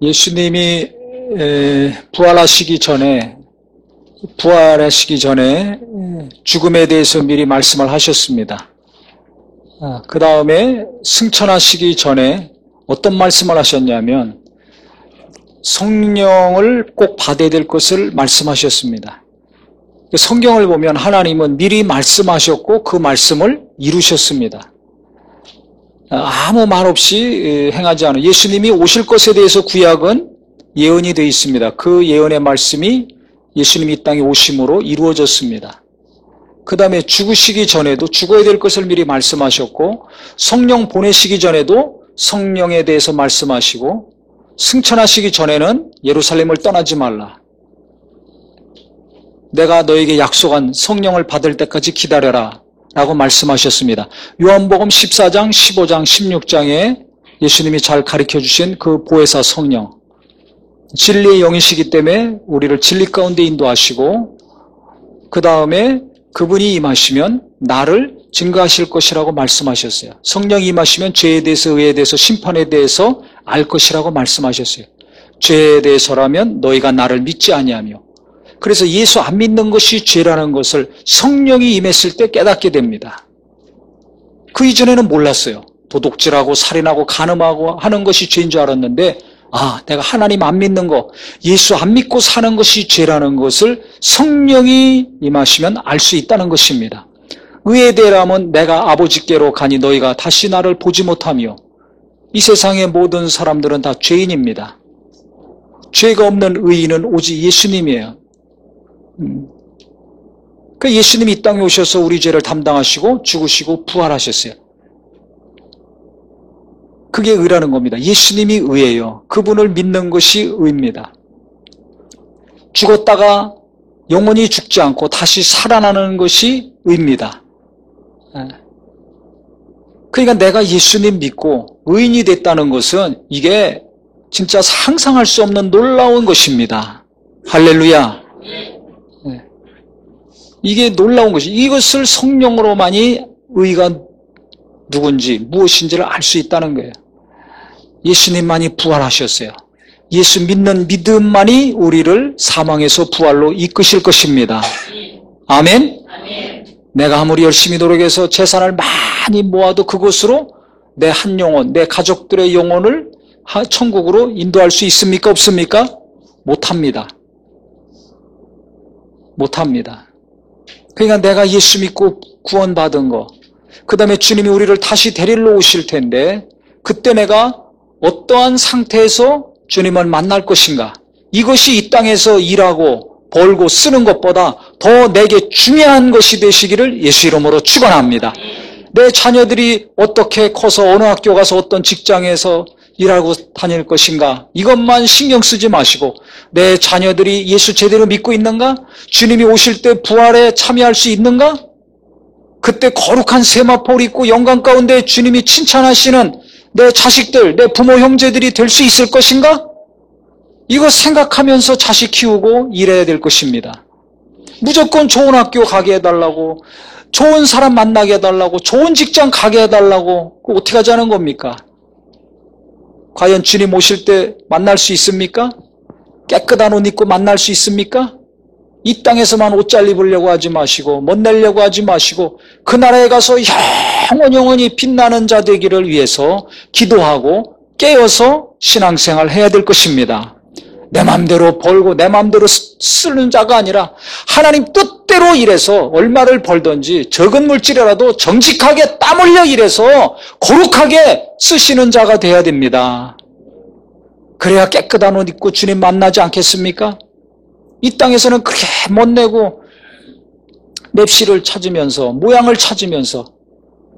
예수님이 부활하시기 전에 죽음에 대해서 미리 말씀을 하셨습니다. 그 다음에 승천하시기 전에 어떤 말씀을 하셨냐면 성령을 꼭 받아야 될 것을 말씀하셨습니다. 성경을 보면 하나님은 미리 말씀하셨고 그 말씀을 이루셨습니다. 아무 말 없이 행하지 않은 예수님이 오실 것에 대해서 구약은 예언이 되어 있습니다. 그 예언의 말씀이 예수님이 이 땅에 오심으로 이루어졌습니다. 그 다음에 죽으시기 전에도 죽어야 될 것을 미리 말씀하셨고 성령 보내시기 전에도 성령에 대해서 말씀하시고 승천하시기 전에는 예루살렘을 떠나지 말라. 내가 너에게 약속한 성령을 받을 때까지 기다려라 라고 말씀하셨습니다. 요한복음 14장, 15장, 16장에 예수님이 잘 가르쳐주신 그 보혜사 성령, 진리의 영이시기 때문에 우리를 진리 가운데 인도하시고 그 다음에 그분이 임하시면 나를 증거하실 것이라고 말씀하셨어요. 성령이 임하시면 죄에 대해서, 의에 대해서, 심판에 대해서 알 것이라고 말씀하셨어요. 죄에 대해서라면 너희가 나를 믿지 아니하며, 그래서 예수 안 믿는 것이 죄라는 것을 성령이 임했을 때 깨닫게 됩니다. 그 이전에는 몰랐어요. 도둑질하고 살인하고 간음하고 하는 것이 죄인 줄 알았는데 내가 하나님 안 믿는 거, 예수 안 믿고 사는 것이 죄라는 것을 성령이 임하시면 알 수 있다는 것입니다. 의에 대하면 내가 아버지께로 가니 너희가 다시 나를 보지 못하며, 이 세상의 모든 사람들은 다 죄인입니다. 죄가 없는 의인은 오직 예수님이에요. 그 예수님이 이 땅에 오셔서 우리 죄를 담당하시고 죽으시고 부활하셨어요. 그게 의라는 겁니다. 예수님이 의예요. 그분을 믿는 것이 의입니다. 죽었다가 영원히 죽지 않고 다시 살아나는 것이 의입니다. 그러니까 내가 예수님 믿고 의인이 됐다는 것은 이게 진짜 상상할 수 없는 놀라운 것입니다. 할렐루야. 이게 놀라운 것이, 이것을 성령으로만이 의가 누군지 무엇인지를 알 수 있다는 거예요. 예수님만이 부활하셨어요. 예수 믿는 믿음만이 우리를 사망에서 부활로 이끄실 것입니다. 아멘? 내가 아무리 열심히 노력해서 재산을 많이 모아도 그것으로 내 한 영혼, 내 가족들의 영혼을 천국으로 인도할 수 있습니까? 없습니까? 못합니다. 못합니다. 그러니까 내가 예수 믿고 구원받은 거, 그 다음에 주님이 우리를 다시 데리러 오실 텐데 그때 내가 어떠한 상태에서 주님을 만날 것인가, 이것이 이 땅에서 일하고 벌고 쓰는 것보다 더 내게 중요한 것이 되시기를 예수 이름으로 축원합니다. 내 자녀들이 어떻게 커서 어느 학교 가서 어떤 직장에서 일하고 다닐 것인가, 이것만 신경 쓰지 마시고 내 자녀들이 예수 제대로 믿고 있는가, 주님이 오실 때 부활에 참여할 수 있는가, 그때 거룩한 세마포를 입고 영광 가운데 주님이 칭찬하시는 내 자식들, 내 부모 형제들이 될 수 있을 것인가, 이거 생각하면서 자식 키우고 일해야 될 것입니다. 무조건 좋은 학교 가게 해달라고, 좋은 사람 만나게 해달라고, 좋은 직장 가게 해달라고, 그거 어떻게 하자는 겁니까? 과연 주님 오실 때 만날 수 있습니까? 깨끗한 옷 입고 만날 수 있습니까? 이 땅에서만 옷 잘 입으려고 하지 마시고 멋내려고 하지 마시고 그 나라에 가서 영원히 빛나는 자 되기를 위해서 기도하고 깨어서 신앙생활 해야 될 것입니다. 내 마음대로 벌고 내 마음대로 쓰는 자가 아니라 하나님 뜻대로 일해서 얼마를 벌든지 적은 물질이라도 정직하게 땀 흘려 일해서 거룩하게 쓰시는 자가 돼야 됩니다. 그래야 깨끗한 옷 입고 주님 만나지 않겠습니까? 이 땅에서는 그렇게 못내고 맵시를 찾으면서 모양을 찾으면서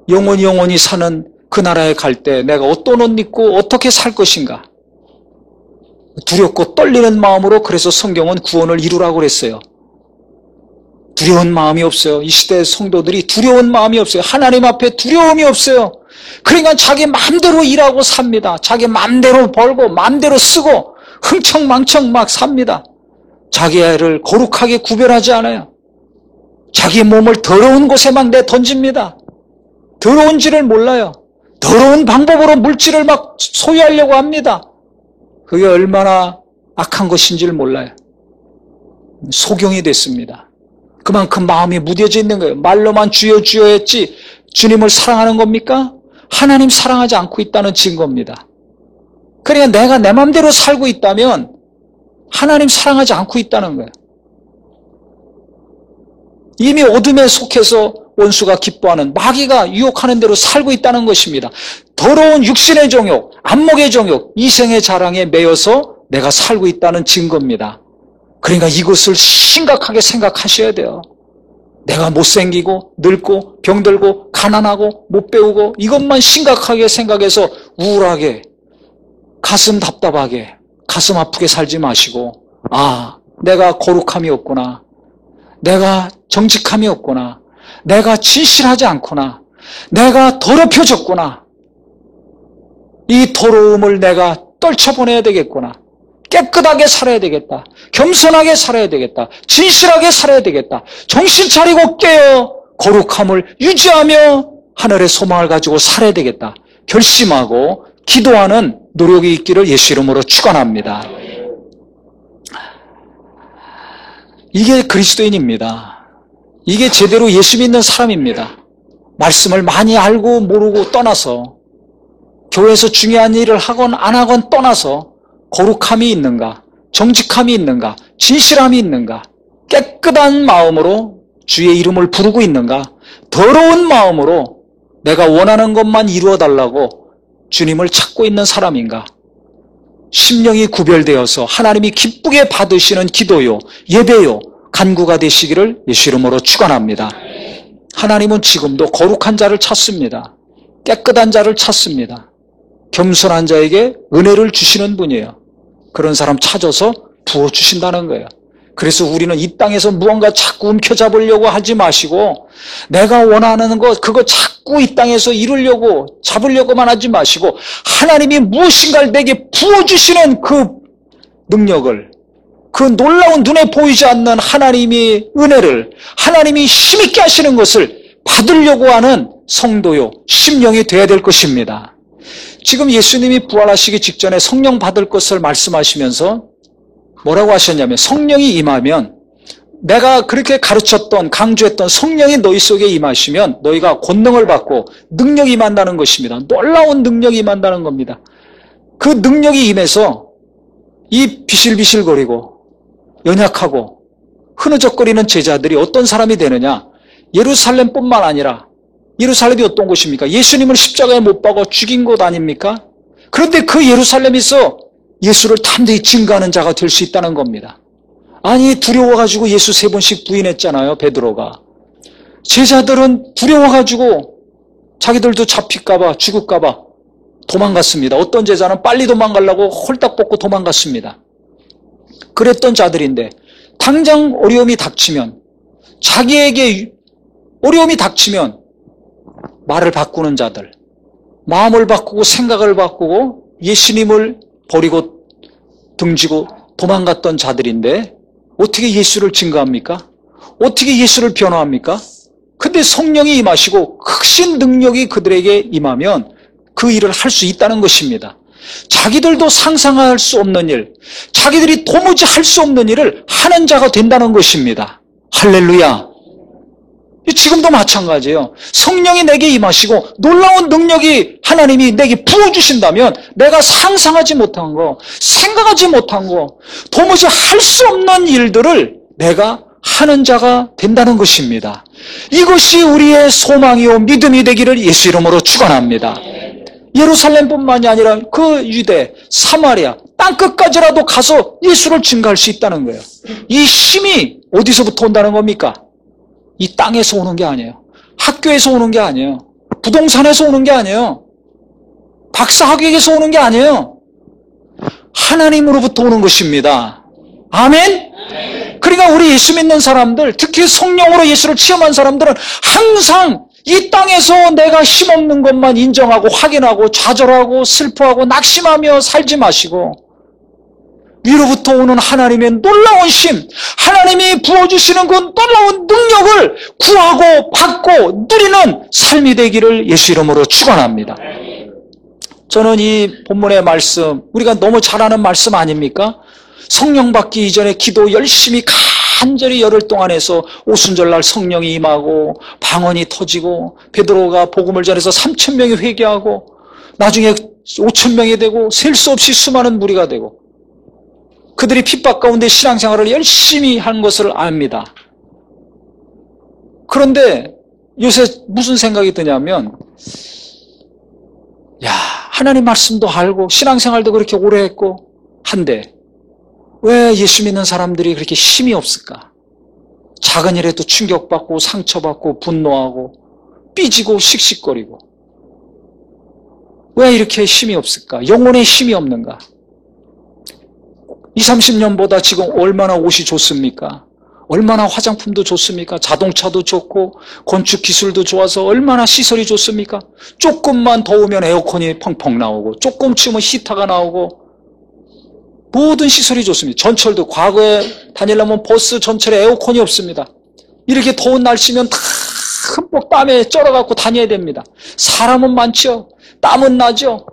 영원히 사는 그 나라에 갈 때 내가 어떤 옷 입고 어떻게 살 것인가, 두렵고 떨리는 마음으로, 그래서 성경은 구원을 이루라고 그랬어요. 두려운 마음이 없어요. 이 시대 성도들이 두려운 마음이 없어요. 하나님 앞에 두려움이 없어요. 그러니까 자기 마음대로 일하고 삽니다. 자기 마음대로 벌고 마음대로 쓰고 흥청망청 막 삽니다. 자기 애를 거룩하게 구별하지 않아요. 자기 몸을 더러운 곳에만 내던집니다. 더러운지를 몰라요. 더러운 방법으로 물질을 막 소유하려고 합니다. 그게 얼마나 악한 것인지를 몰라요. 소경이 됐습니다. 그만큼 마음이 무뎌져 있는 거예요. 말로만 주여 주여 했지 주님을 사랑하는 겁니까? 하나님 사랑하지 않고 있다는 증거입니다. 그러니까 내가 내 마음대로 살고 있다면 하나님 사랑하지 않고 있다는 거예요. 이미 어둠에 속해서 원수가 기뻐하는 마귀가 유혹하는 대로 살고 있다는 것입니다. 더러운 육신의 정욕, 안목의 정욕, 이생의 자랑에 매여서 내가 살고 있다는 증거입니다. 그러니까 이것을 심각하게 생각하셔야 돼요. 내가 못생기고 늙고 병들고 가난하고 못 배우고 이것만 심각하게 생각해서 우울하게 가슴 답답하게 가슴 아프게 살지 마시고 내가 거룩함이 없구나. 내가 정직함이 없구나. 내가 진실하지 않구나. 내가 더럽혀졌구나. 이 더러움을 내가 떨쳐보내야 되겠구나. 깨끗하게 살아야 되겠다. 겸손하게 살아야 되겠다. 진실하게 살아야 되겠다. 정신 차리고 깨어 거룩함을 유지하며 하늘의 소망을 가지고 살아야 되겠다. 결심하고 기도하는 노력이 있기를 예수 이름으로 축원합니다. 이게 그리스도인입니다. 이게 제대로 예수 믿는 사람입니다. 말씀을 많이 알고 모르고 떠나서 교회에서 중요한 일을 하건 안 하건 떠나서 거룩함이 있는가, 정직함이 있는가, 진실함이 있는가, 깨끗한 마음으로 주의 이름을 부르고 있는가, 더러운 마음으로 내가 원하는 것만 이루어달라고 주님을 찾고 있는 사람인가, 심령이 구별되어서 하나님이 기쁘게 받으시는 기도요, 예배요, 간구가 되시기를 예수 이름으로 축원합니다. 하나님은 지금도 거룩한 자를 찾습니다. 깨끗한 자를 찾습니다. 겸손한 자에게 은혜를 주시는 분이에요. 그런 사람 찾아서 부어주신다는 거예요. 그래서 우리는 이 땅에서 무언가 자꾸 움켜잡으려고 하지 마시고 내가 원하는 것 그거 자꾸 이 땅에서 이루려고 잡으려고만 하지 마시고 하나님이 무엇인가를 내게 부어주시는 그 능력을 그 놀라운 눈에 보이지 않는 하나님의 은혜를 하나님이 힘있게 하시는 것을 받으려고 하는 성도요 심령이 되어야 될 것입니다. 지금 예수님이 부활하시기 직전에 성령 받을 것을 말씀하시면서 뭐라고 하셨냐면 성령이 임하면 내가 그렇게 가르쳤던 강조했던 성령이 너희 속에 임하시면 너희가 권능을 받고 능력이 임한다는 것입니다. 놀라운 능력이 임한다는 겁니다. 그 능력이 임해서 이 비실비실거리고 연약하고 흐느적거리는 제자들이 어떤 사람이 되느냐. 예루살렘뿐만 아니라 예루살렘이 어떤 곳입니까? 예수님을 십자가에 못 박아 죽인 곳 아닙니까? 그런데 그 예루살렘에서 예수를 담대히 증거하는 자가 될 수 있다는 겁니다. 아니 두려워가지고 예수 3번씩 부인했잖아요. 베드로가. 제자들은 두려워가지고 자기들도 잡힐까봐 죽을까봐 도망갔습니다. 어떤 제자는 빨리 도망가려고 홀딱 벗고 도망갔습니다. 그랬던 자들인데 당장 어려움이 닥치면 자기에게 어려움이 닥치면 말을 바꾸는 자들, 마음을 바꾸고 생각을 바꾸고 예수님을 버리고 등지고 도망갔던 자들인데 어떻게 예수를 증거합니까? 어떻게 예수를 변화합니까? 근데 성령이 임하시고 크신 능력이 그들에게 임하면 그 일을 할 수 있다는 것입니다. 자기들도 상상할 수 없는 일, 자기들이 도무지 할 수 없는 일을 하는 자가 된다는 것입니다. 할렐루야. 지금도 마찬가지예요. 성령이 내게 임하시고 놀라운 능력이 하나님이 내게 부어주신다면 내가 상상하지 못한 거, 생각하지 못한 거, 도무지 할 수 없는 일들을 내가 하는 자가 된다는 것입니다. 이것이 우리의 소망이요 믿음이 되기를 예수 이름으로 축원합니다. 예루살렘뿐만이 아니라 그 유대, 사마리아, 땅끝까지라도 가서 예수를 증거할 수 있다는 거예요. 이 힘이 어디서부터 온다는 겁니까? 이 땅에서 오는 게 아니에요. 학교에서 오는 게 아니에요. 부동산에서 오는 게 아니에요. 박사학위에서 오는 게 아니에요. 하나님으로부터 오는 것입니다. 아멘? 그러니까 우리 예수 믿는 사람들, 특히 성령으로 예수를 체험한 사람들은 항상 이 땅에서 내가 힘없는 것만 인정하고 확인하고 좌절하고 슬퍼하고 낙심하며 살지 마시고 위로부터 오는 하나님의 놀라운 힘, 하나님이 부어주시는 그 놀라운 능력을 구하고 받고 누리는 삶이 되기를 예수 이름으로 축원합니다. 저는 이 본문의 말씀, 우리가 너무 잘 아는 말씀 아닙니까? 성령 받기 이전에 기도 열심히 간절히 열흘 동안 해서 오순절날 성령이 임하고 방언이 터지고 베드로가 복음을 전해서 3,000명이 회개하고 나중에 5,000명이 되고 셀 수 없이 수많은 무리가 되고 그들이 핍박 가운데 신앙생활을 열심히 한 것을 압니다. 그런데 요새 무슨 생각이 드냐면 하나님 말씀도 알고 신앙생활도 그렇게 오래 했고 한데 왜 예수 믿는 사람들이 그렇게 힘이 없을까? 작은 일에도 충격받고 상처받고 분노하고 삐지고 씩씩거리고 왜 이렇게 힘이 없을까? 영혼에 힘이 없는가? 20, 30년보다 지금 얼마나 옷이 좋습니까? 얼마나 화장품도 좋습니까? 자동차도 좋고 건축 기술도 좋아서 얼마나 시설이 좋습니까? 조금만 더우면 에어컨이 펑펑 나오고 조금 추우면 히터가 나오고 모든 시설이 좋습니다. 전철도 과거에 다니려면 버스 전철에 에어컨이 없습니다. 이렇게 더운 날씨면 다 흠뻑 땀에 쩔어갖고 다녀야 됩니다. 사람은 많죠. 땀은 나죠.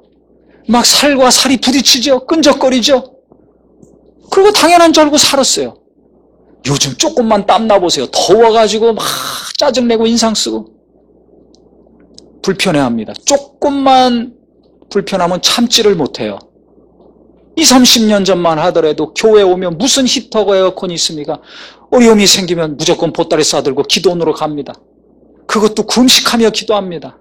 막 살과 살이 부딪히죠. 끈적거리죠. 그리고 당연한 줄 알고 살았어요. 요즘 조금만 땀 나보세요. 더워가지고 막 짜증내고 인상 쓰고 불편해합니다. 조금만 불편하면 참지를 못해요. 20, 30년 전만 하더라도 교회 오면 무슨 히터고 에어컨이 있습니까? 어려움이 생기면 무조건 보따리 싸들고 기도원으로 갑니다. 그것도 금식하며 기도합니다.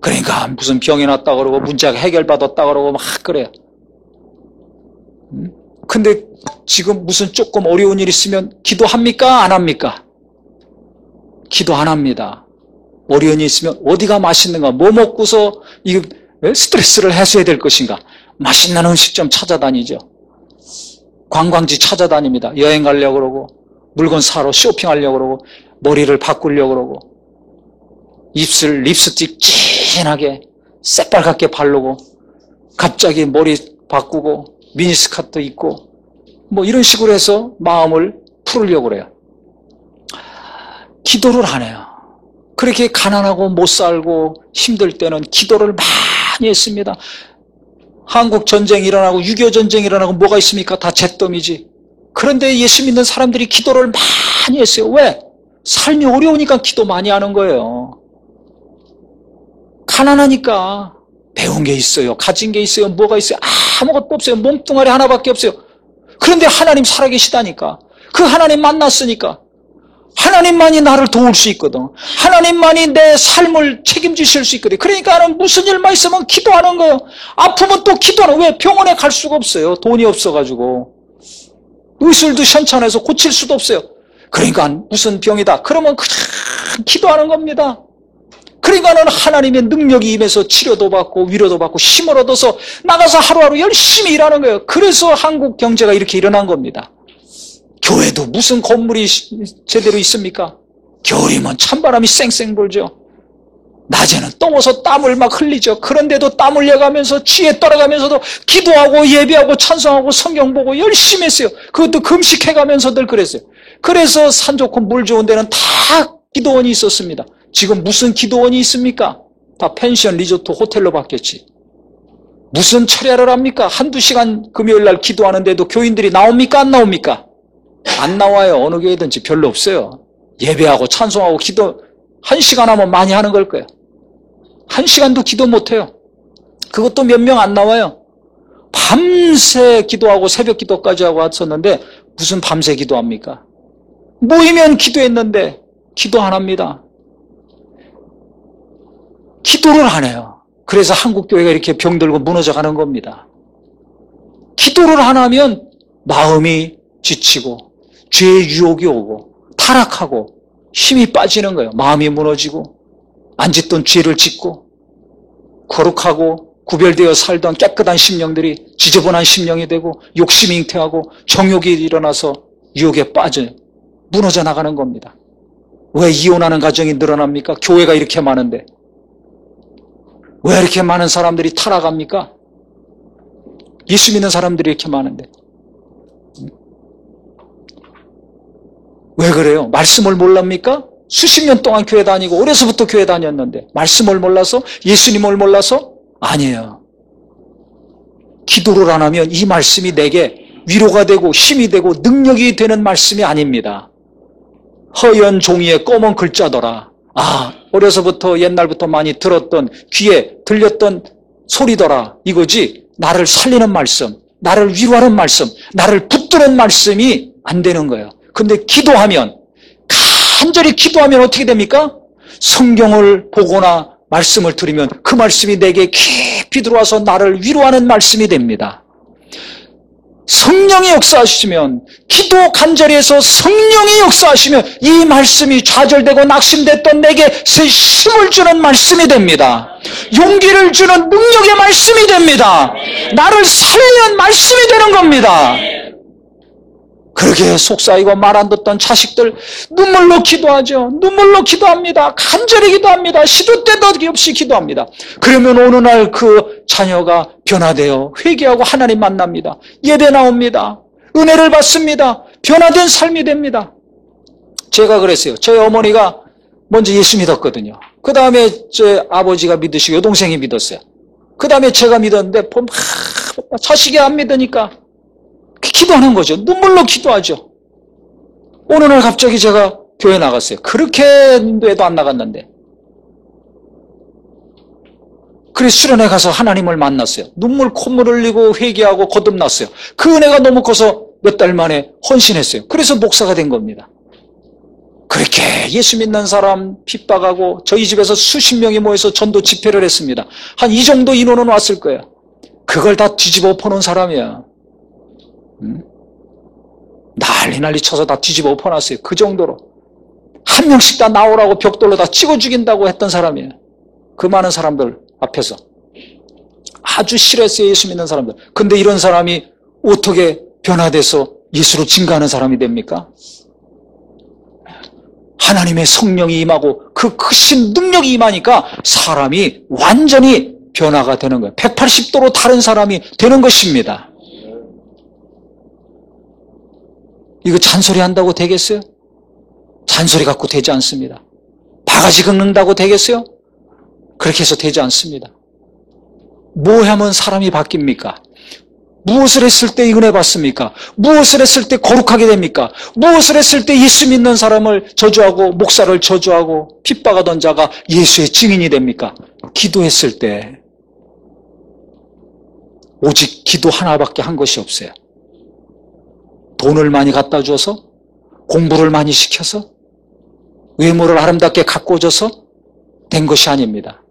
그러니까 무슨 병이 났다 그러고 문제가 해결받았다 그러고 막 그래요. 근데 지금 무슨 조금 어려운 일 있으면 기도합니까? 안 합니까? 기도 안 합니다. 어려운 일 있으면 어디가 맛있는가? 뭐 먹고서 이 스트레스를 해소해야 될 것인가? 맛있는 음식점 찾아다니죠. 관광지 찾아다닙니다. 여행 가려고 그러고 물건 사러 쇼핑하려고 그러고 머리를 바꾸려고 그러고 입술 립스틱 진하게 새빨갛게 바르고 갑자기 머리 바꾸고 미니스커트 입고 뭐 이런 식으로 해서 마음을 풀으려고 그래요. 기도를 안 해요. 그렇게 가난하고 못 살고 힘들 때는 기도를 많이 했습니다. 한국 전쟁이 일어나고 6.25 전쟁이 일어나고 뭐가 있습니까? 다 잿더미지. 그런데 예수 믿는 사람들이 기도를 많이 했어요. 왜? 삶이 어려우니까 기도 많이 하는 거예요. 가난하니까 배운 게 있어요. 가진 게 있어요. 뭐가 있어요? 아무것도 없어요. 몸뚱아리 하나밖에 없어요. 그런데 하나님 살아계시다니까. 그 하나님 만났으니까. 하나님만이 나를 도울 수 있거든. 하나님만이 내 삶을 책임지실 수 있거든. 그러니까 나는 무슨 일만 있으면 기도하는 거예요. 아프면 또 기도하는 거예요. 왜? 병원에 갈 수가 없어요. 돈이 없어가지고. 의술도 현찮아서 고칠 수도 없어요. 그러니까 무슨 병이다. 그러면 그냥 기도하는 겁니다. 그러니까는 하나님의 능력이 임해서 치료도 받고 위로도 받고 힘을 얻어서 나가서 하루하루 열심히 일하는 거예요. 그래서 한국 경제가 이렇게 일어난 겁니다. 교회도 무슨 건물이 제대로 있습니까? 겨울이면 찬바람이 쌩쌩 불죠. 낮에는 더워서 땀을 막 흘리죠. 그런데도 땀 흘려가면서 쥐에 떨어가면서도 기도하고 예배하고 찬송하고 성경 보고 열심히 했어요. 그것도 금식해가면서들 그랬어요. 그래서 산 좋고 물 좋은 데는 다 기도원이 있었습니다. 지금 무슨 기도원이 있습니까? 다 펜션, 리조트, 호텔로 바뀌었지. 무슨 철야를 합니까? 한두 시간 금요일날 기도하는데도 교인들이 나옵니까? 안 나옵니까? 안 나와요. 어느 교회든지 별로 없어요. 예배하고 찬송하고 기도 1시간 하면 많이 하는 걸 거예요. 1시간도 기도 못해요. 그것도 몇 명 안 나와요. 밤새 기도하고 새벽 기도까지 하고 왔었는데 무슨 밤새 기도합니까? 모이면 기도했는데 기도 안 합니다. 기도를 안 해요. 그래서 한국교회가 이렇게 병들고 무너져가는 겁니다. 기도를 안 하면 마음이 지치고 죄의 유혹이 오고 타락하고 힘이 빠지는 거예요. 마음이 무너지고 안 짓던 죄를 짓고 거룩하고 구별되어 살던 깨끗한 심령들이 지저분한 심령이 되고 욕심이 잉태하고 정욕이 일어나서 유혹에 빠져 무너져 나가는 겁니다. 왜 이혼하는 가정이 늘어납니까? 교회가 이렇게 많은데. 왜 이렇게 많은 사람들이 타락합니까? 예수 믿는 사람들이 이렇게 많은데. 왜 그래요? 말씀을 몰랍니까? 수십 년 동안 교회 다니고 어려서부터 교회 다녔는데 말씀을 몰라서? 예수님을 몰라서? 아니에요. 기도를 안 하면 이 말씀이 내게 위로가 되고 힘이 되고 능력이 되는 말씀이 아닙니다. 허연 종이에 검은 글자더라. 어려서부터 옛날부터 많이 들었던 귀에 들렸던 소리더라. 이거지 나를 살리는 말씀, 나를 위로하는 말씀, 나를 붙드는 말씀이 안 되는 거예요. 근데 기도하면, 간절히 기도하면 어떻게 됩니까? 성경을 보거나 말씀을 들으면 그 말씀이 내게 깊이 들어와서 나를 위로하는 말씀이 됩니다. 성령이 역사하시면, 기도 간절히 해서 성령이 역사하시면 이 말씀이 좌절되고 낙심됐던 내게 새 힘을 주는 말씀이 됩니다. 용기를 주는 능력의 말씀이 됩니다. 나를 살리는 말씀이 되는 겁니다. 그렇게 속삭이고 말 안 듣던 자식들 눈물로 기도하죠. 눈물로 기도합니다. 간절히 기도합니다. 시도 때도 없이 기도합니다. 그러면 어느 날 그 자녀가 변화되어 회개하고 하나님 만납니다. 예배 나옵니다. 은혜를 받습니다. 변화된 삶이 됩니다. 제가 그랬어요. 저희 어머니가 먼저 예수 믿었거든요. 그 다음에 제 아버지가 믿으시고 여동생이 믿었어요. 그 다음에 제가 믿었는데 자식이 안 믿으니까 기도하는 거죠. 눈물로 기도하죠. 어느 날 갑자기 제가 교회 나갔어요. 그렇게 해도 안 나갔는데. 그래서 수련회 가서 하나님을 만났어요. 눈물 콧물 흘리고 회개하고 거듭났어요. 그 은혜가 너무 커서 몇 달 만에 헌신했어요. 그래서 목사가 된 겁니다. 그렇게 예수 믿는 사람 핍박하고 저희 집에서 수십 명이 모여서 전도 집회를 했습니다. 한 이 정도 인원은 왔을 거예요. 그걸 다 뒤집어 엎어놓은 사람이야. 난리 쳐서 다 뒤집어 엎어놨어요. 그 정도로. 한 명씩 다 나오라고 벽돌로 다 찍어 죽인다고 했던 사람이에요. 그 많은 사람들 앞에서. 아주 싫어했어요. 예수 믿는 사람들. 근데 이런 사람이 어떻게 변화돼서 예수로 증거하는 사람이 됩니까? 하나님의 성령이 임하고 그 크신 능력이 임하니까 사람이 완전히 변화가 되는 거예요. 180도로 다른 사람이 되는 것입니다. 이거 잔소리 한다고 되겠어요? 잔소리 갖고 되지 않습니다. 바가지 긁는다고 되겠어요? 그렇게 해서 되지 않습니다. 뭐 하면 사람이 바뀝니까? 무엇을 했을 때 은혜 받습니까? 무엇을 했을 때 거룩하게 됩니까? 무엇을 했을 때 예수 믿는 사람을 저주하고 목사를 저주하고 핍박하던 자가 예수의 증인이 됩니까? 기도했을 때 오직 기도 하나밖에 한 것이 없어요. 돈을 많이 갖다 줘서 공부를 많이 시켜서 외모를 아름답게 가꿔줘서 된 것이 아닙니다.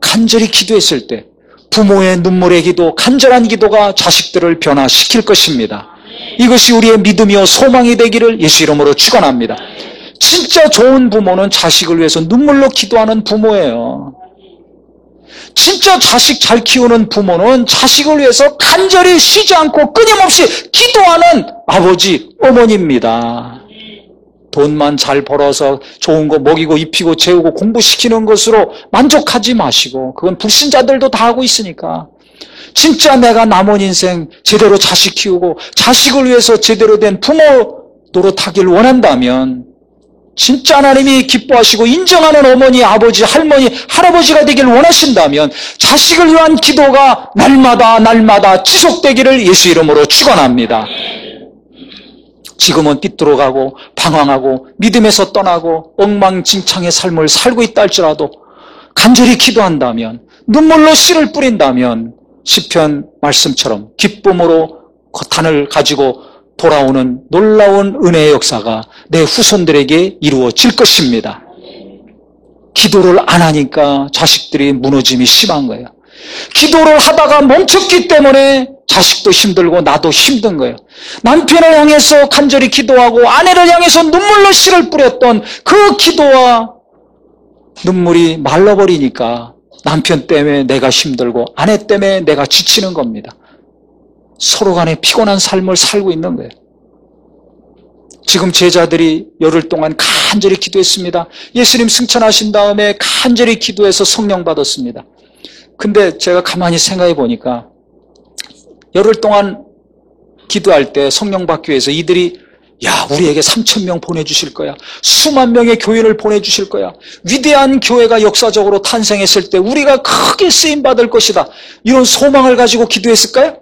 간절히 기도했을 때 부모의 눈물의 기도, 간절한 기도가 자식들을 변화시킬 것입니다. 이것이 우리의 믿음이요 소망이 되기를 예수 이름으로 축원합니다. 진짜 좋은 부모는 자식을 위해서 눈물로 기도하는 부모예요. 진짜 자식 잘 키우는 부모는 자식을 위해서 간절히 쉬지 않고 끊임없이 기도하는 아버지, 어머니입니다. 돈만 잘 벌어서 좋은 거 먹이고 입히고 재우고 공부시키는 것으로 만족하지 마시고, 그건 불신자들도 다 하고 있으니까 진짜 내가 남은 인생 제대로 자식 키우고 자식을 위해서 제대로 된 부모 노릇하길 원한다면 진짜 하나님이 기뻐하시고 인정하는 어머니, 아버지, 할머니, 할아버지가 되길 원하신다면 자식을 위한 기도가 날마다 지속되기를 예수 이름으로 축원합니다. 지금은 삐뚤어가고 방황하고 믿음에서 떠나고 엉망진창의 삶을 살고 있다 할지라도 간절히 기도한다면, 눈물로 씨를 뿌린다면 시편 말씀처럼 기쁨으로 거탄을 가지고 돌아오는 놀라운 은혜의 역사가 내 후손들에게 이루어질 것입니다. 기도를 안 하니까 자식들이 무너짐이 심한 거예요. 기도를 하다가 멈췄기 때문에 자식도 힘들고 나도 힘든 거예요. 남편을 향해서 간절히 기도하고 아내를 향해서 눈물로 씨를 뿌렸던 그 기도와 눈물이 말라버리니까 남편 때문에 내가 힘들고 아내 때문에 내가 지치는 겁니다. 서로 간에 피곤한 삶을 살고 있는 거예요. 지금 제자들이 열흘 동안 간절히 기도했습니다. 예수님 승천하신 다음에 간절히 기도해서 성령 받았습니다. 근데 제가 가만히 생각해 보니까 열흘 동안 기도할 때 성령 받기 위해서 이들이 야, 우리에게 3,000명 보내주실 거야. 수만 명의 교인을 보내주실 거야. 위대한 교회가 역사적으로 탄생했을 때 우리가 크게 쓰임받을 것이다. 이런 소망을 가지고 기도했을까요?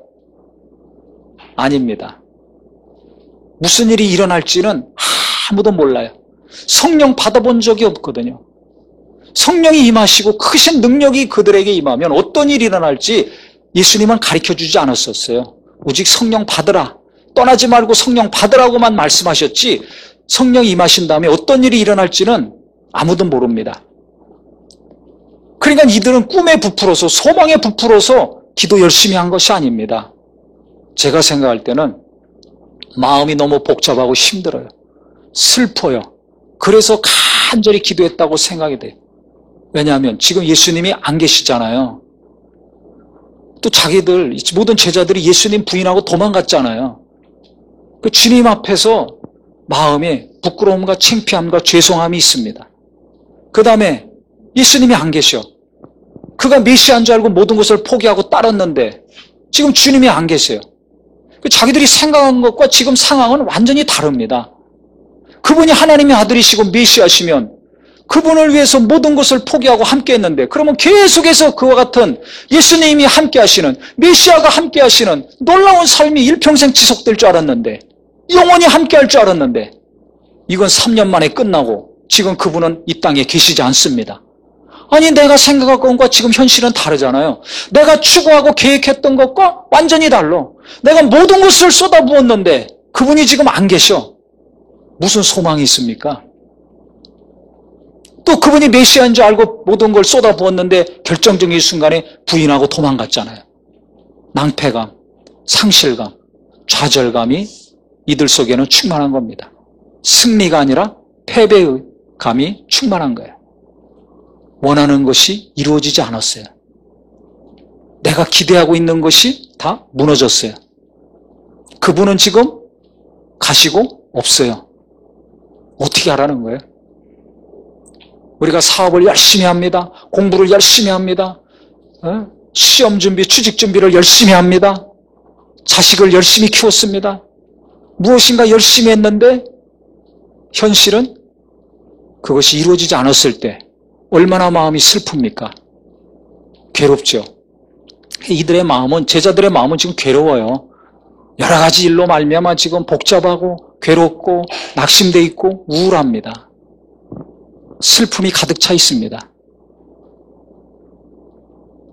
아닙니다. 무슨 일이 일어날지는 아무도 몰라요. 성령 받아본 적이 없거든요. 성령이 임하시고 크신 능력이 그들에게 임하면 어떤 일이 일어날지 예수님은 가르쳐주지 않았었어요. 오직 성령 받으라. 떠나지 말고 성령 받으라고만 말씀하셨지 성령이 임하신 다음에 어떤 일이 일어날지는 아무도 모릅니다. 그러니까 이들은 꿈에 부풀어서 소망에 부풀어서 기도 열심히 한 것이 아닙니다. 제가 생각할 때는 마음이 너무 복잡하고 힘들어요. 슬퍼요. 그래서 간절히 기도했다고 생각이 돼요. 왜냐하면 지금 예수님이 안 계시잖아요. 또 자기들 모든 제자들이 예수님 부인하고 도망갔잖아요. 그 주님 앞에서 마음에 부끄러움과 창피함과 죄송함이 있습니다. 그 다음에 예수님이 안 계셔. 그가 메시아인 줄 알고 모든 것을 포기하고 따랐는데 지금 주님이 안 계세요. 자기들이 생각한 것과 지금 상황은 완전히 다릅니다. 그분이 하나님의 아들이시고 메시아시면 그분을 위해서 모든 것을 포기하고 함께 했는데 그러면 계속해서 그와 같은 예수님이 함께 하시는 메시아가 함께 하시는 놀라운 삶이 일평생 지속될 줄 알았는데 영원히 함께 할 줄 알았는데 이건 3년 만에 끝나고 지금 그분은 이 땅에 계시지 않습니다. 아니 내가 생각한 것과 지금 현실은 다르잖아요. 내가 추구하고 계획했던 것과 완전히 달라. 내가 모든 것을 쏟아부었는데 그분이 지금 안 계셔. 무슨 소망이 있습니까? 또 그분이 메시아인 줄 알고 모든 걸 쏟아부었는데 결정적인 순간에 부인하고 도망갔잖아요. 낭패감, 상실감, 좌절감이 이들 속에는 충만한 겁니다. 승리가 아니라 패배의 감이 충만한 거예요. 원하는 것이 이루어지지 않았어요. 내가 기대하고 있는 것이 다 무너졌어요. 그분은 지금 가시고 없어요. 어떻게 하라는 거예요? 우리가 사업을 열심히 합니다. 공부를 열심히 합니다. 시험 준비, 취직 준비를 열심히 합니다. 자식을 열심히 키웠습니다. 무엇인가 열심히 했는데 현실은 그것이 이루어지지 않았을 때 얼마나 마음이 슬픕니까? 괴롭죠. 이들의 마음은, 제자들의 마음은 지금 괴로워요. 여러 가지 일로 말미암아 지금 복잡하고 괴롭고 낙심돼 있고 우울합니다. 슬픔이 가득 차 있습니다.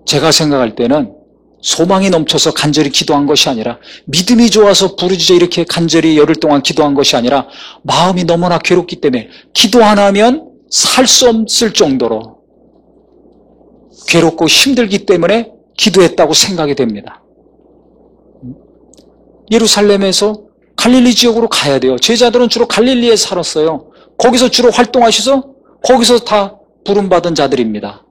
제가 생각할 때는 소망이 넘쳐서 간절히 기도한 것이 아니라 믿음이 좋아서 부르짖어 이렇게 간절히 열흘 동안 기도한 것이 아니라 마음이 너무나 괴롭기 때문에 기도 안 하면 살 수 없을 정도로 괴롭고 힘들기 때문에 기도했다고 생각이 됩니다. 예루살렘에서 갈릴리 지역으로 가야 돼요. 제자들은 주로 갈릴리에 살았어요. 거기서 주로 활동하셔서 거기서 다 부름받은 자들입니다.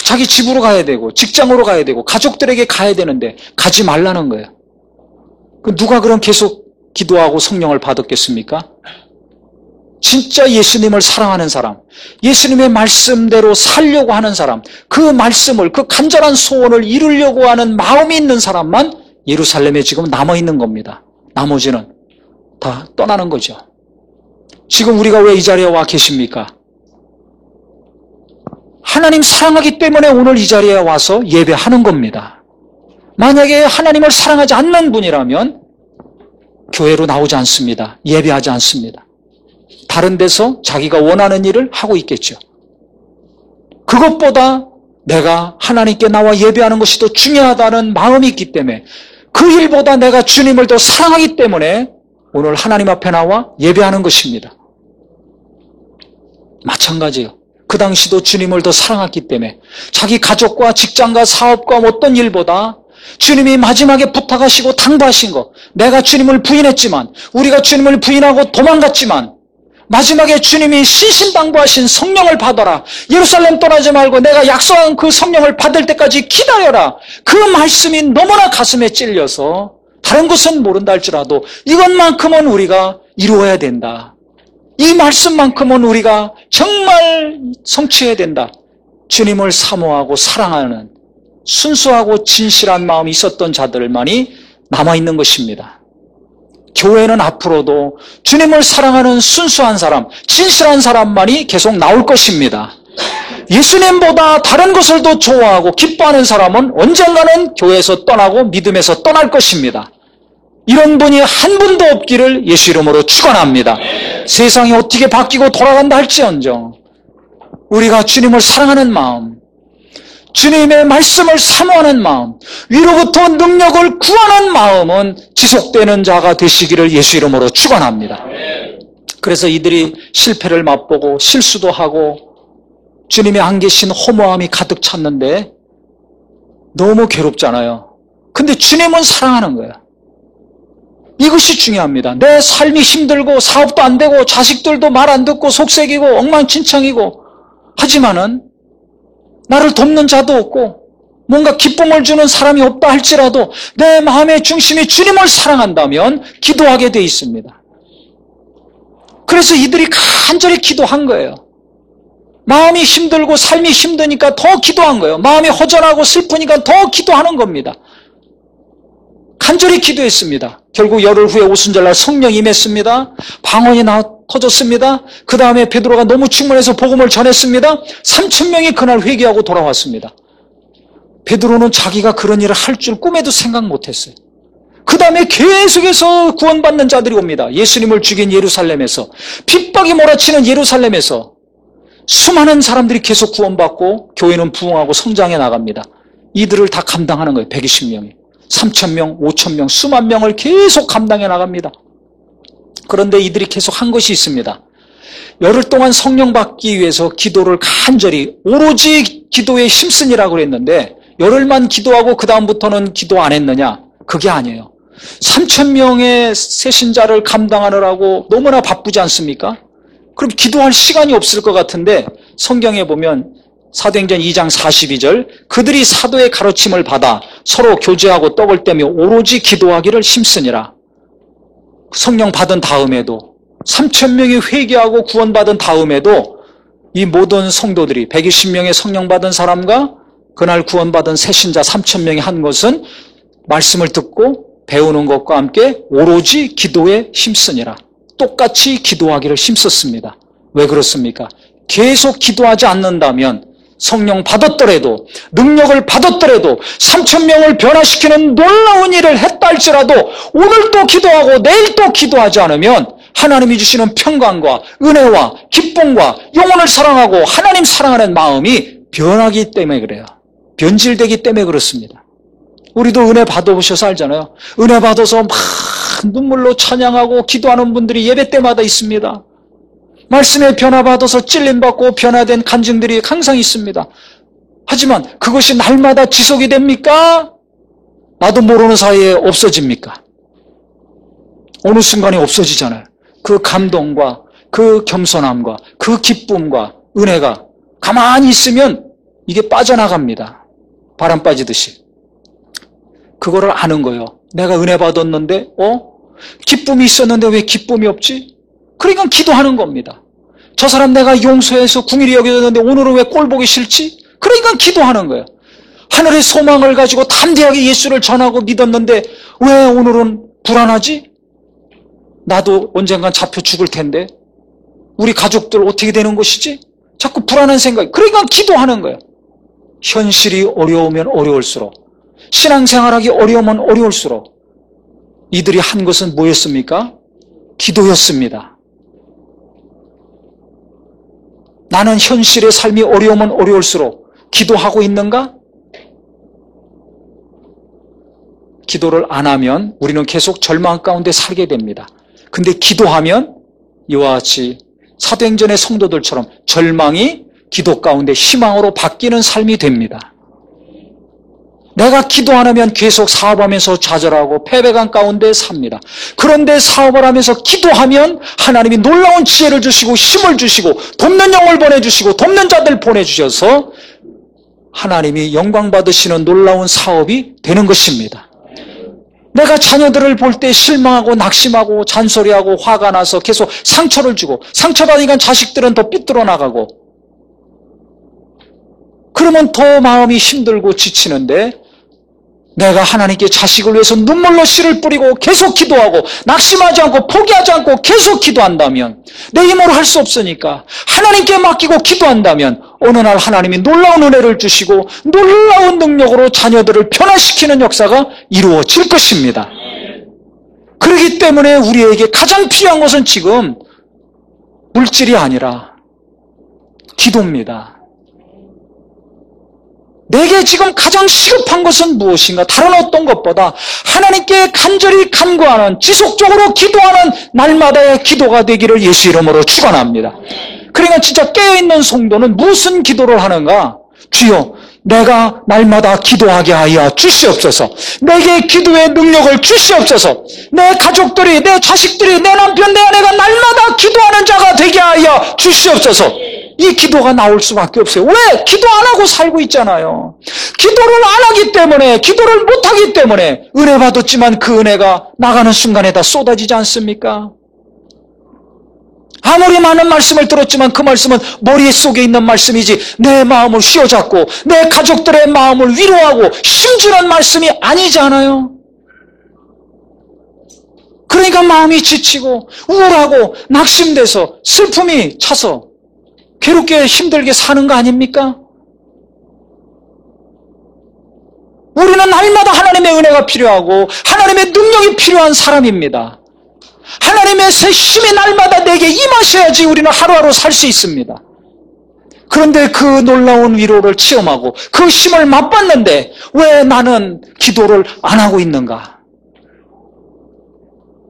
자기 집으로 가야 되고 직장으로 가야 되고 가족들에게 가야 되는데 가지 말라는 거예요. 누가 그럼 계속 기도하고 성령을 받았겠습니까? 진짜 예수님을 사랑하는 사람, 예수님의 말씀대로 살려고 하는 사람, 그 말씀을, 그 간절한 소원을 이루려고 하는 마음이 있는 사람만 예루살렘에 지금 남아있는 겁니다. 나머지는 다 떠나는 거죠. 지금 우리가 왜 이 자리에 와 계십니까? 하나님 사랑하기 때문에 오늘 이 자리에 와서 예배하는 겁니다. 만약에 하나님을 사랑하지 않는 분이라면 교회로 나오지 않습니다. 예배하지 않습니다. 다른 데서 자기가 원하는 일을 하고 있겠죠. 그것보다 내가 하나님께 나와 예배하는 것이 더 중요하다는 마음이 있기 때문에 그 일보다 내가 주님을 더 사랑하기 때문에 오늘 하나님 앞에 나와 예배하는 것입니다. 마찬가지예요. 그 당시도 주님을 더 사랑했기 때문에 자기 가족과 직장과 사업과 어떤 일보다 주님이 마지막에 부탁하시고 당부하신 것, 내가 주님을 부인했지만, 우리가 주님을 부인하고 도망갔지만 마지막에 주님이 신신당부하신 성령을 받아라. 예루살렘 떠나지 말고 내가 약속한 그 성령을 받을 때까지 기다려라. 그 말씀이 너무나 가슴에 찔려서 다른 것은 모른다 할지라도 이것만큼은 우리가 이루어야 된다. 이 말씀만큼은 우리가 정말 성취해야 된다. 주님을 사모하고 사랑하는 순수하고 진실한 마음이 있었던 자들만이 남아있는 것입니다. 교회는 앞으로도 주님을 사랑하는 순수한 사람, 진실한 사람만이 계속 나올 것입니다. 예수님보다 다른 것을 더 좋아하고 기뻐하는 사람은 언젠가는 교회에서 떠나고 믿음에서 떠날 것입니다. 이런 분이 한 분도 없기를 예수 이름으로 축원합니다. 세상이 어떻게 바뀌고 돌아간다 할지언정 우리가 주님을 사랑하는 마음, 주님의 말씀을 사모하는 마음, 위로부터 능력을 구하는 마음은 지속되는 자가 되시기를 예수 이름으로 축원합니다. 그래서 이들이 실패를 맛보고 실수도 하고 주님의 안 계신 허무함이 가득 찼는데 너무 괴롭잖아요. 근데 주님은 사랑하는 거예요. 이것이 중요합니다. 내 삶이 힘들고 사업도 안 되고 자식들도 말 안 듣고 속색이고 엉망진창이고 하지만은 나를 돕는 자도 없고 뭔가 기쁨을 주는 사람이 없다 할지라도 내 마음의 중심이 주님을 사랑한다면 기도하게 돼 있습니다. 그래서 이들이 간절히 기도한 거예요. 마음이 힘들고 삶이 힘드니까 더 기도한 거예요. 마음이 허전하고 슬프니까 더 기도하는 겁니다. 간절히 기도했습니다. 결국 열흘 후에 오순절날 성령이 임했습니다. 방언이 터졌습니다. 그 다음에 베드로가 너무 충만해서 복음을 전했습니다. 3,000명이 그날 회개하고 돌아왔습니다. 베드로는 자기가 그런 일을 할 줄 꿈에도 생각 못했어요. 그 다음에 계속해서 구원받는 자들이 옵니다. 예수님을 죽인 예루살렘에서, 핍박이 몰아치는 예루살렘에서 수많은 사람들이 계속 구원받고 교회는 부흥하고 성장해 나갑니다. 이들을 다 감당하는 거예요. 120명이. 3,000명, 5,000명, 수만 명을 계속 감당해 나갑니다. 그런데 이들이 계속 한 것이 있습니다. 열흘 동안 성령 받기 위해서 기도를 간절히 오로지 기도에 힘쓰니라고 그랬는데 열흘만 기도하고 그 다음부터는 기도 안 했느냐? 그게 아니에요. 3,000명의 새신자를 감당하느라고 너무나 바쁘지 않습니까? 그럼 기도할 시간이 없을 것 같은데 성경에 보면 사도행전 2장 42절 그들이 사도의 가르침을 받아 서로 교제하고 떡을 떼며 오로지 기도하기를 힘쓰니라. 성령 받은 다음에도 3,000명이 회개하고 구원받은 다음에도 이 모든 성도들이 120명의 성령 받은 사람과 그날 구원받은 새신자 3,000명이 한 것은 말씀을 듣고 배우는 것과 함께 오로지 기도에 힘쓰니라. 똑같이 기도하기를 힘썼습니다. 왜 그렇습니까? 계속 기도하지 않는다면 성령 받았더라도 능력을 받았더라도 3,000명을 변화시키는 놀라운 일을 했다 할지라도 오늘 또 기도하고 내일 또 기도하지 않으면 하나님이 주시는 평강과 은혜와 기쁨과 영혼을 사랑하고 하나님 사랑하는 마음이 변하기 때문에 그래요. 변질되기 때문에 그렇습니다. 우리도 은혜 받아보셔서 알잖아요. 은혜 받아서 막 눈물로 찬양하고 기도하는 분들이 예배 때마다 있습니다. 말씀에 변화받아서 찔림받고 변화된 간증들이 항상 있습니다. 하지만 그것이 날마다 지속이 됩니까? 나도 모르는 사이에 없어집니까? 어느 순간에 없어지잖아요. 그 감동과 그 겸손함과 그 기쁨과 은혜가 가만히 있으면 이게 빠져나갑니다. 바람 빠지듯이. 그거를 아는 거예요. 내가 은혜 받았는데 기쁨이 있었는데 왜 기쁨이 없지? 그러니까 기도하는 겁니다. 저 사람 내가 용서해서 궁일이 여겨졌는데 오늘은 왜 꼴 보기 싫지? 그러니까 기도하는 거예요. 하늘의 소망을 가지고 담대하게 예수를 전하고 믿었는데 왜 오늘은 불안하지? 나도 언젠간 잡혀 죽을 텐데 우리 가족들 어떻게 되는 것이지? 자꾸 불안한 생각이. 그러니까 기도하는 거예요. 현실이 어려우면 어려울수록 신앙생활하기 어려우면 어려울수록 이들이 한 것은 뭐였습니까? 기도였습니다. 나는 현실의 삶이 어려우면 어려울수록 기도하고 있는가? 기도를 안 하면 우리는 계속 절망 가운데 살게 됩니다. 근데 기도하면 이와 같이 사도행전의 성도들처럼 절망이 기도 가운데 희망으로 바뀌는 삶이 됩니다. 내가 기도 안 하면 계속 사업하면서 좌절하고 패배감 가운데 삽니다. 그런데 사업을 하면서 기도하면 하나님이 놀라운 지혜를 주시고 힘을 주시고 돕는 영을 보내주시고 돕는 자들 보내주셔서 하나님이 영광 받으시는 놀라운 사업이 되는 것입니다. 내가 자녀들을 볼 때 실망하고 낙심하고 잔소리하고 화가 나서 계속 상처를 주고 상처받으니까 자식들은 더 삐뚤어 나가고 그러면 더 마음이 힘들고 지치는데 내가 하나님께 자식을 위해서 눈물로 씨를 뿌리고 계속 기도하고 낙심하지 않고 포기하지 않고 계속 기도한다면, 내 힘으로 할 수 없으니까 하나님께 맡기고 기도한다면 어느 날 하나님이 놀라운 은혜를 주시고 놀라운 능력으로 자녀들을 변화시키는 역사가 이루어질 것입니다. 그렇기 때문에 우리에게 가장 필요한 것은 지금 물질이 아니라 기도입니다. 내게 지금 가장 시급한 것은 무엇인가? 다른 어떤 것보다 하나님께 간절히 간구하는, 지속적으로 기도하는 날마다의 기도가 되기를 예수 이름으로 축원합니다. 그러니까 진짜 깨어있는 성도는 무슨 기도를 하는가? 주여, 내가 날마다 기도하게 하여 주시옵소서. 내게 기도의 능력을 주시옵소서. 내 가족들이, 내 자식들이, 내 남편, 내 아내가 날마다 기도하는 자가 되게 하여 주시옵소서. 이 기도가 나올 수밖에 없어요. 왜? 기도 안 하고 살고 있잖아요. 기도를 안 하기 때문에, 기도를 못 하기 때문에 은혜 받았지만 그 은혜가 나가는 순간에 다 쏟아지지 않습니까? 아무리 많은 말씀을 들었지만 그 말씀은 머릿속에 있는 말씀이지 내 마음을 휘어잡고 내 가족들의 마음을 위로하고 힘주는 말씀이 아니잖아요. 그러니까 마음이 지치고 우울하고 낙심돼서 슬픔이 차서 괴롭게 힘들게 사는 거 아닙니까? 우리는 날마다 하나님의 은혜가 필요하고 하나님의 능력이 필요한 사람입니다. 하나님의 새 힘이 날마다 내게 임하셔야지 우리는 하루하루 살 수 있습니다. 그런데 그 놀라운 위로를 체험하고 그 힘을 맛봤는데 왜 나는 기도를 안 하고 있는가?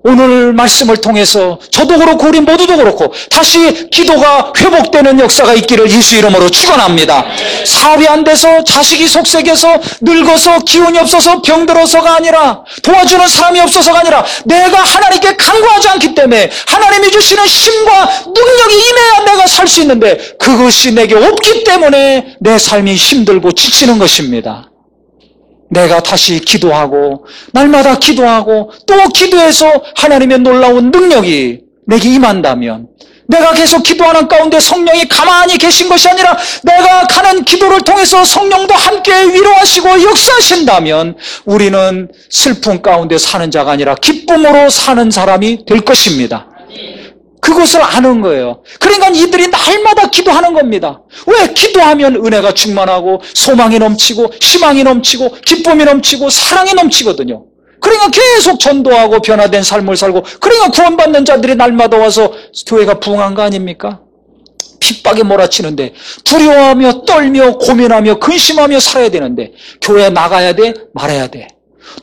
오늘 말씀을 통해서 저도 그렇고 우리 모두도 그렇고 다시 기도가 회복되는 역사가 있기를 예수 이름으로 축원합니다. 사업이 안 돼서 자식이 속색해서 늙어서 기운이 없어서 병들어서가 아니라 도와주는 사람이 없어서가 아니라 내가 하나님께 간구하지 않기 때문에 하나님이 주시는 힘과 능력이 임해야 내가 살 수 있는데 그것이 내게 없기 때문에 내 삶이 힘들고 지치는 것입니다. 내가 다시 기도하고 날마다 기도하고 또 기도해서 하나님의 놀라운 능력이 내게 임한다면 내가 계속 기도하는 가운데 성령이 가만히 계신 것이 아니라 내가 가는 기도를 통해서 성령도 함께 위로하시고 역사하신다면 우리는 슬픔 가운데 사는 자가 아니라 기쁨으로 사는 사람이 될 것입니다. 그것을 아는 거예요. 그러니까 이들이 날마다 기도하는 겁니다. 왜? 기도하면 은혜가 충만하고 소망이 넘치고 희망이 넘치고 기쁨이 넘치고 사랑이 넘치거든요. 그러니까 계속 전도하고 변화된 삶을 살고 그러니까 구원받는 자들이 날마다 와서 교회가 부흥한 거 아닙니까? 핍박에 몰아치는데 두려워하며 떨며 고민하며 근심하며 살아야 되는데 교회 나가야 돼? 말아야 돼?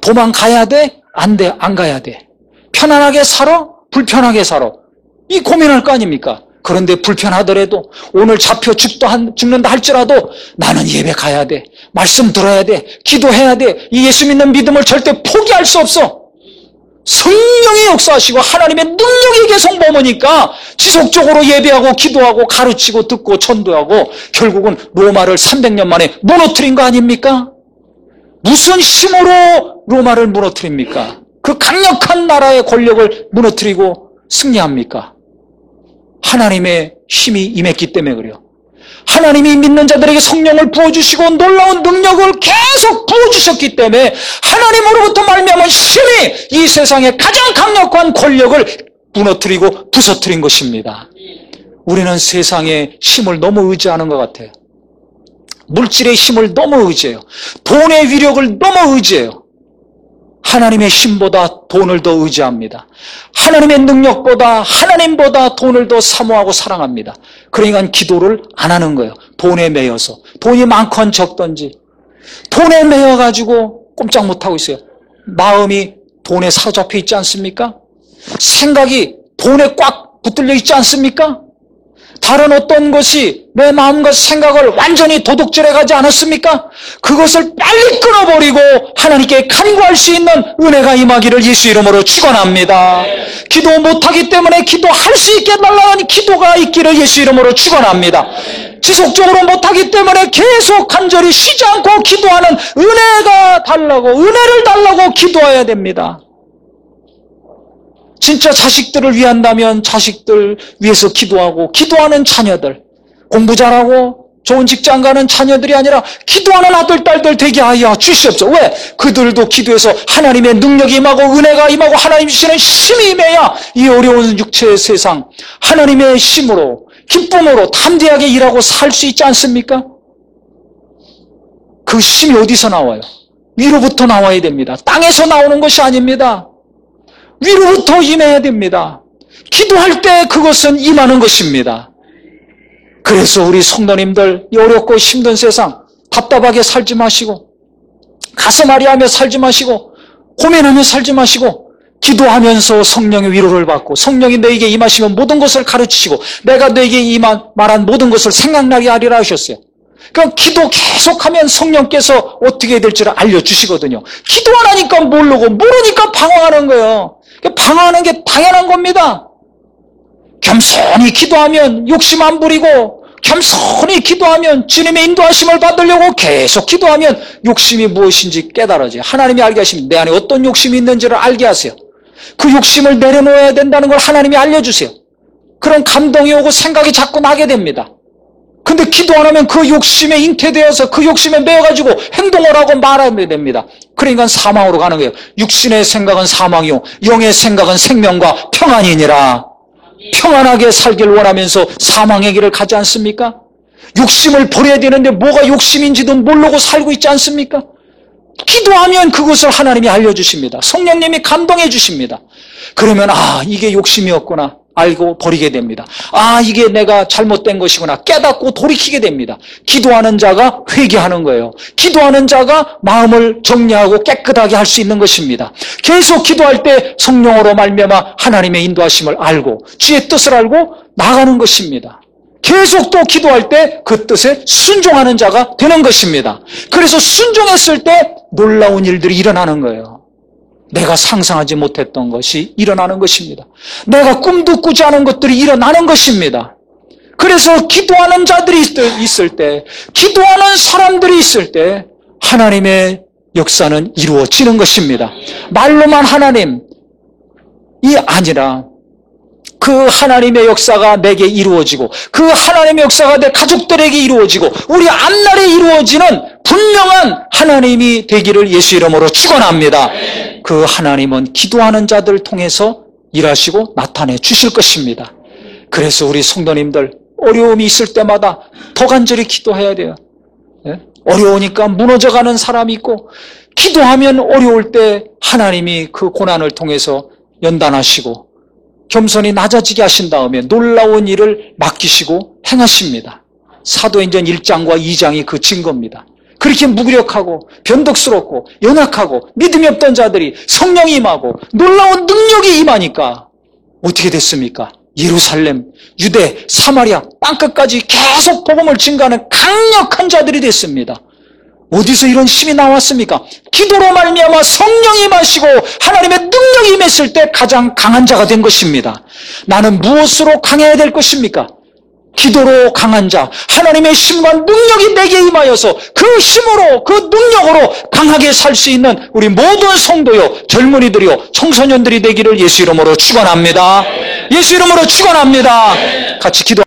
도망가야 돼? 안 돼? 안 가야 돼? 편안하게 살아? 불편하게 살아? 이 고민할 거 아닙니까? 그런데 불편하더라도 오늘 잡혀 죽는다 할지라도 나는 예배 가야 돼. 말씀 들어야 돼. 기도해야 돼. 이 예수 믿는 믿음을 절대 포기할 수 없어. 성령이 역사하시고 하나님의 능력이 계속 머무니까 지속적으로 예배하고 기도하고 가르치고 듣고 전도하고 결국은 로마를 300년 만에 무너뜨린 거 아닙니까? 무슨 힘으로 로마를 무너뜨립니까? 그 강력한 나라의 권력을 무너뜨리고 승리합니까? 하나님의 힘이 임했기 때문에 그래요. 하나님이 믿는 자들에게 성령을 부어주시고 놀라운 능력을 계속 부어주셨기 때문에 하나님으로부터 말미암은 힘이 이 세상의 가장 강력한 권력을 무너뜨리고 부서뜨린 것입니다. 우리는 세상의 힘을 너무 의지하는 것 같아요. 물질의 힘을 너무 의지해요. 돈의 위력을 너무 의지해요. 하나님의 힘보다 돈을 더 의지합니다. 하나님의 능력보다 하나님보다 돈을 더 사모하고 사랑합니다. 그러니까 기도를 안 하는 거예요. 돈에 매여서. 돈이 많건 적던지 돈에 매여가지고 꼼짝 못하고 있어요. 마음이 돈에 사로잡혀 있지 않습니까? 생각이 돈에 꽉 붙들려 있지 않습니까? 다른 어떤 것이 내 마음과 생각을 완전히 도둑질해 가지 않았습니까? 그것을 빨리 끊어버리고 하나님께 간구할 수 있는 은혜가 임하기를 예수 이름으로 축원합니다. 기도 못하기 때문에 기도할 수 있게 달라는 기도가 있기를 예수 이름으로 축원합니다. 지속적으로 못하기 때문에 계속 간절히 쉬지 않고 기도하는 은혜가 달라고 은혜를 달라고 기도해야 됩니다. 진짜 자식들을 위한다면 자식들 위해서 기도하고 기도하는 자녀들 공부 잘하고 좋은 직장 가는 자녀들이 아니라 기도하는 아들, 딸들 되게 하여 주시옵소서. 왜? 그들도 기도해서 하나님의 능력이 임하고 은혜가 임하고 하나님 주시는 힘이 임해야 이 어려운 육체의 세상 하나님의 힘으로 기쁨으로 담대하게 일하고 살 수 있지 않습니까? 그 힘이 어디서 나와요? 위로부터 나와야 됩니다. 땅에서 나오는 것이 아닙니다. 위로부터 임해야 됩니다. 기도할 때 그것은 임하는 것입니다. 그래서 우리 성도님들 이 어렵고 힘든 세상 답답하게 살지 마시고 가슴앓이하며 살지 마시고 고민하며 살지 마시고 기도하면서 성령의 위로를 받고 성령이 너에게 임하시면 모든 것을 가르치시고 내가 너에게 말한 모든 것을 생각나게 하리라 하셨어요. 그러니까 기도 계속하면 성령께서 어떻게 될지를 알려주시거든요. 기도 안 하니까 모르니까 방황하는 거예요. 방황하는 게 당연한 겁니다. 겸손히 기도하면 욕심 안 부리고 겸손히 기도하면 주님의 인도하심을 받으려고 계속 기도하면 욕심이 무엇인지 깨달아져요. 하나님이 알게 하시면 내 안에 어떤 욕심이 있는지를 알게 하세요. 그 욕심을 내려놓아야 된다는 걸 하나님이 알려주세요. 그런 감동이 오고 생각이 자꾸 나게 됩니다. 근데 기도 안 하면 그 욕심에 잉태되어서 그 욕심에 매여가지고 행동을 하고 말하면 됩니다. 그러니까 사망으로 가는 거예요. 육신의 생각은 사망이요 영의 생각은 생명과 평안이니라. 평안하게 살길 원하면서 사망의 길을 가지 않습니까? 욕심을 버려야 되는데 뭐가 욕심인지도 모르고 살고 있지 않습니까? 기도하면 그것을 하나님이 알려주십니다. 성령님이 감동해 주십니다. 그러면 이게 욕심이었구나 알고 버리게 됩니다. 이게 내가 잘못된 것이구나 깨닫고 돌이키게 됩니다. 기도하는 자가 회개하는 거예요. 기도하는 자가 마음을 정리하고 깨끗하게 할 수 있는 것입니다. 계속 기도할 때 성령으로 말미암아 하나님의 인도하심을 알고 주의 뜻을 알고 나가는 것입니다. 계속 또 기도할 때 그 뜻에 순종하는 자가 되는 것입니다. 그래서 순종했을 때 놀라운 일들이 일어나는 거예요. 내가 상상하지 못했던 것이 일어나는 것입니다. 내가 꿈도 꾸지 않은 것들이 일어나는 것입니다. 그래서 기도하는 자들이 있을 때, 기도하는 사람들이 있을 때 하나님의 역사는 이루어지는 것입니다. 말로만 하나님이 아니라 그 하나님의 역사가 내게 이루어지고 그 하나님의 역사가 내 가족들에게 이루어지고 우리 앞날에 이루어지는 분명한 하나님이 되기를 예수 이름으로 축원합니다. 그 하나님은 기도하는 자들 통해서 일하시고 나타내 주실 것입니다. 그래서 우리 성도님들 어려움이 있을 때마다 더 간절히 기도해야 돼요. 어려우니까 무너져가는 사람이 있고 기도하면 어려울 때 하나님이 그 고난을 통해서 연단하시고 겸손히 낮아지게 하신 다음에 놀라운 일을 맡기시고 행하십니다. 사도행전 1장과 2장이 그 증거입니다. 그렇게 무기력하고 변덕스럽고 연약하고 믿음이 없던 자들이 성령이 임하고 놀라운 능력이 임하니까 어떻게 됐습니까? 예루살렘, 유대, 사마리아 땅끝까지 계속 복음을 증거하는 강력한 자들이 됐습니다. 어디서 이런 힘이 나왔습니까? 기도로 말미암아 성령이 임하시고 하나님의 능력이 임했을 때 가장 강한 자가 된 것입니다. 나는 무엇으로 강해야 될 것입니까? 기도로 강한 자, 하나님의 힘과 능력이 내게 임하여서 그 힘으로 그 능력으로 강하게 살 수 있는 우리 모든 성도요 젊은이들이요 청소년들이 되기를 예수 이름으로 축원합니다. 예수 이름으로 축원합니다. 같이 기도